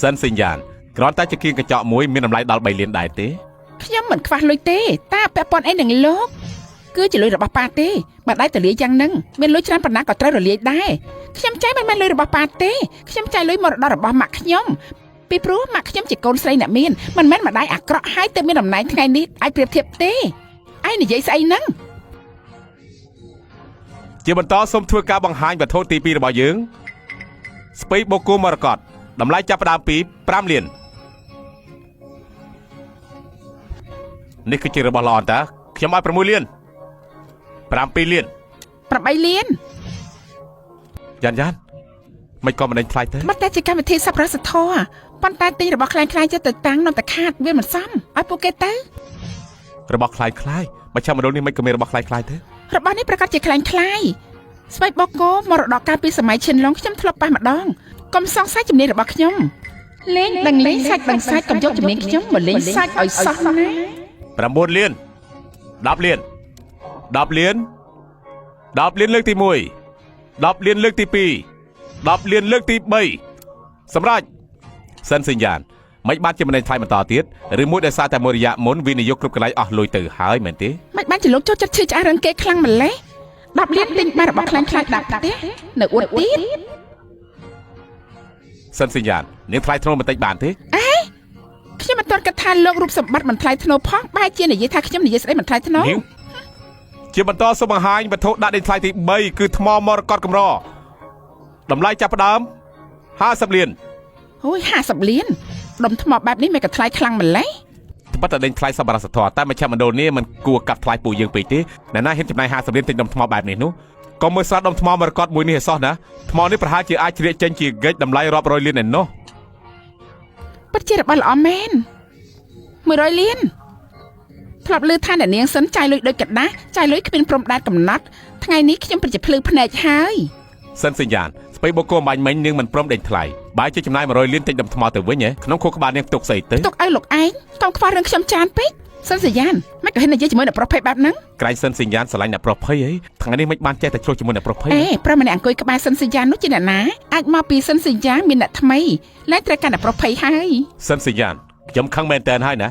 សិនសញ្ញាណគ្រាន់តែជាគៀងកញ្ចក់មួយមានតម្លៃដល់3លានដែរទេខ្ញុំមិនខ្វះលុយទេតាពាក់ព័ន្ធអីនឹងលោកគឺជាលុយរបស់ប៉ាទេបើដៃទលាយយ៉ាងហ្នឹងមានលុយច្រើនប៉ុណ្ណាក៏ត្រូវរលាយដែរខ្ញុំចៃមិនមែនលុយរបស់ប៉ាទេខ្ញុំចៃលុយមរតករបស់ម៉ាក់ខ្ញុំពីព្រោះម៉ាក់ខ្ញុំជាកូនស្រីអ្នកមានមិនមែនម្ដាយអាក្រក់ហើយទៅមានតំណែងថ្ងៃនេះអាចប្រៀបធៀបទេឯងនិយាយស្អីហ្នឹងជាបន្តសូមធ្វើការបង្ហាញវត្ថុទី2របស់យើងស្ពៃបូកូមរកតតម្លៃចាប់ផ្ដើមពី5លាននេះគឺជារបស់ល្អតាខ្ញុំឲ្យ6លាន7លាន8លានយ៉ានមិនក៏មិនដេញថ្លៃទៅបាត់តែជាកម្មវិធីសប្បុរសធម៌ប៉ុន្តែទីរបស់ខ្លាំងៗចិត្តទៅតាំងនំតខាតវាមិនសមឲ្យពួកគេទៅរបស់ខ្លាំងៗបើចាំមណ្ឌលនេះមិនក៏មានរបស់ខ្លាំងៗទៅរបស់នេះប្រកាសជាខ្លាំងៗស្បែកបកគោមរតកកាលពីសម័យឈិនឡុងខ្ញុំធ្លាប់ប៉ះម្ដងកុំសង្ស័យជំនាញរបស់ខ្ញុំលេងដឹងលេងសាច់ដឹងសាច់កុំយកជំនាញខ្ញុំមកលេងសាច់ឲ្យសោះណា9លាន10លាន10លាន10លានលើកទី1 10លានលើកទី2 10លានលើកទី3សម្រាប់សិនសញ្ញាណមិនបានជាមិនថ្លៃបន្តទៀតឬមួយដោយសារតែមួយរយៈមុនវិនិយោគគ្រប់កន្លែងអស់លុយទៅហើយមែនទេមិនបានជាលោកចូលចិត្តឈឺឆ្អាររឹងគេខ្លាំងម្លេះ10លានទិញបានរបស់ខ្លាំងៗដាក់ផ្ទះនៅអួតទៀតសិនសញ្ញាណនាងថ្លៃធ្នូបន្តិចបានទេអេខ្ញុំមិនទាន់គិតថាលោករូបសម្បត្តិមិនថ្លៃធ្នូផងបែរជានិយាយថាខ្ញុំនិយាយស្ដីមិនថ្លៃធ្នូជាបន្តសូមបង្ហាញវត្ថុដាក់ដេញថ្លៃទី3គឺថ្មមរកតកម្រតម្លៃចាប់ផ្ដើម50លានអូយ50លានដុំថ្មបែបនេះមិនក៏ថ្លៃខ្លាំងម្លេះប៉ុន្តែដេញថ្លៃសប្បុរសធម៌តែមជ្ឈមណ្ឌលនេះមិនគួរកាត់ថ្លៃពួកយើងពេកទេណែណាហ៊ានចំណាយ50លានទិញដុំថ្មបែបនេះនោះក៏មើលស្រាតដុំថ្មមរកតមួយនេះឲ្យសោះណាថ្មនេះប្រហែលជាអាចជ្រៀកចេញជាហ្គិចតម្លៃរាប់រយលានឯណោះពិតជារបស់ល្អមែន100លានធ្លាប់លើថាអ្នកនាងសិនចាយលុយដូចកដាស់ចាយលុយគ្មានព្រំដែនកំណត់ថ្ងៃនេះខ្ញុំពិតជាភ្លឺភ្នែកហើយសិនសញ្ញាណស្ពៃបូកូបាញ់មិញនាងមិនព្រមដេញថ្លៃបើជាចំណាយ100លានទិញដុំថ្មទៅវិញក្នុងខួរក្បាលនាងទុកស្អីទៅទុកឲ្យលោកឯងកុំខ្វះរឿងខ្ញុំចានពេកសិនសញ្ញាណមិនក៏ហ៊ាននិយាយជាមួយអ្នកប្រុសភ័យបែបហ្នឹងក្រែងសិនសញ្ញាណស្រឡាញ់អ្នកប្រុសភ័យថ្ងៃនេះមិនបានចេះតែឆ្លោះជាមួយអ្នកប្រុសភ័យប្រុសម្នាក់អង្គុយក្បែរសិនសញ្ញាណនោះជាអ្នកណាអាចមកពីសិនសញ្ញាណមានអ្នកថ្មីលែងត្រូវការអ្នកប្រុសភ័យហើយសិនសញ្ញាណខ្ញុំខឹងមែនតើហើយណា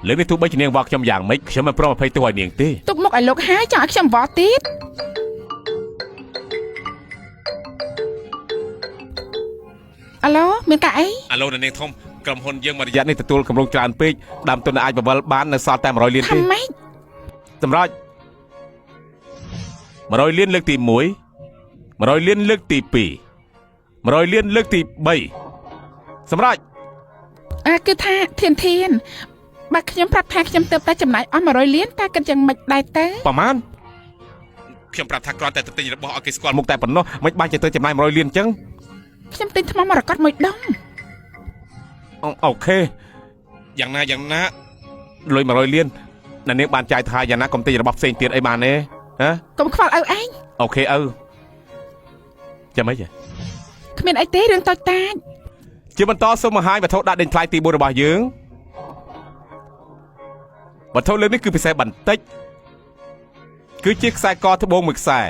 លើនេះទោះបីជានាងវល់ខ្ញុំយ៉ាងម៉េចខ្ញុំមិនព្រមអភ័យទោសឲ្យនាងទេទុកមុខឲ្យលោកហើយចង់ឲ្យខ្ញុំវល់ទៀតអាឡូមានការអីអាឡូនាងធំក្រុមហ៊ុនយើងមករយៈនេះទទួលកម្រងច្រើនពេកដើមទុនអាចបវលបាននៅសល់តែ100លានទេម៉េចសម្រាប់100លានលើកទី1 100លានលើកទី2 100លានលើកទី3សម្រាប់គឺថាធានបើខ្ញុំប្រាប់ថាខ្ញុំទៅតែចំណាយអស់100លានតើគិតយ៉ាងម៉េចដែរទៅប្រហែលខ្ញុំប្រាប់ថាគ្រាន់តែទៅទិញរបស់ឲ្យគេស្គាល់មុខតែប៉ុណ្ណោះមិនបាច់ទៅចំណាយ100លានអញ្ចឹងខ្ញុំទិញថ្មមរកតមួយដុំអូខេយ៉ាងណាលុយ100លានណានាងបានចាយថាយ៉ាងណាកុំទិញរបស់ផ្សេងទៀតអីបានទេហ៎កុំខ្វល់ឪឯងអូខេឪចាំមិនគ្មានអីទេរឿងតូចតាចជាបន្តសូមបង្ហាញវត្ថុដាក់ដេញថ្លៃទី4របស់យើងវត្ថុលើនេះគឺពិសេសបន្តិចគឺជាខ្សែកត្បូងមួយខ្សែ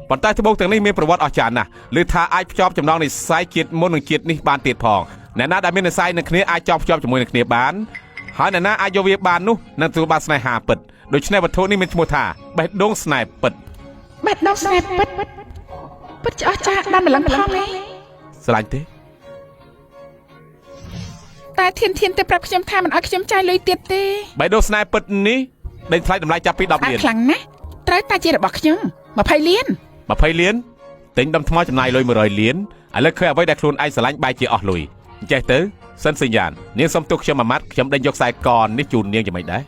ប៉ុន្តែត្បូងទាំងនេះមានប្រវត្តិអស្ចារ្យណាស់ឬថាអាចភ្ជាប់ចំណងនិស្ស័យជាតិមុននឹងជាតិនេះបានទៀតផងអ្នកណាដែលមាននិស្ស័យនឹងគ្នាអាចភ្ជាប់ជាមួយនឹងគ្នាបានហើយអ្នកណាអាចយកវាបាននោះនឹងទទួលបានស្នេហាពិតដូច្នេះវត្ថុនេះមានឈ្មោះថាបេះដូងស្នេហ៍ពិតបេះដូងស្នេហ៍ពិតជាអស្ចារ្យបានម្លឹងផងទេស្រឡាញ់ទេតែធានទៅប្រាប់ខ្ញុំថាមិនឲ្យខ្ញុំចាយលុយទៀតទេបេះដូងស្នេហ៍ពិតនេះដេញថ្លៃតម្លៃចាប់ពី10លានខ្លាំងណាស់ត្រូវតែជារបស់ខ្ញុំ20លាន20លានទិញដុំថ្មចំណាយលុយ100លានឥឡូវឃើញអ្វីដែលខ្លួនឯងស្រឡាញ់បែរជាអស់លុយអញ្ចេះទៅសិនសញ្ញាណនាងសុំទោសខ្ញុំមួយម៉ាត់ខ្ញុំដេញយកខ្សែកនេះជូននាងយ៉ាងម៉េចដែរ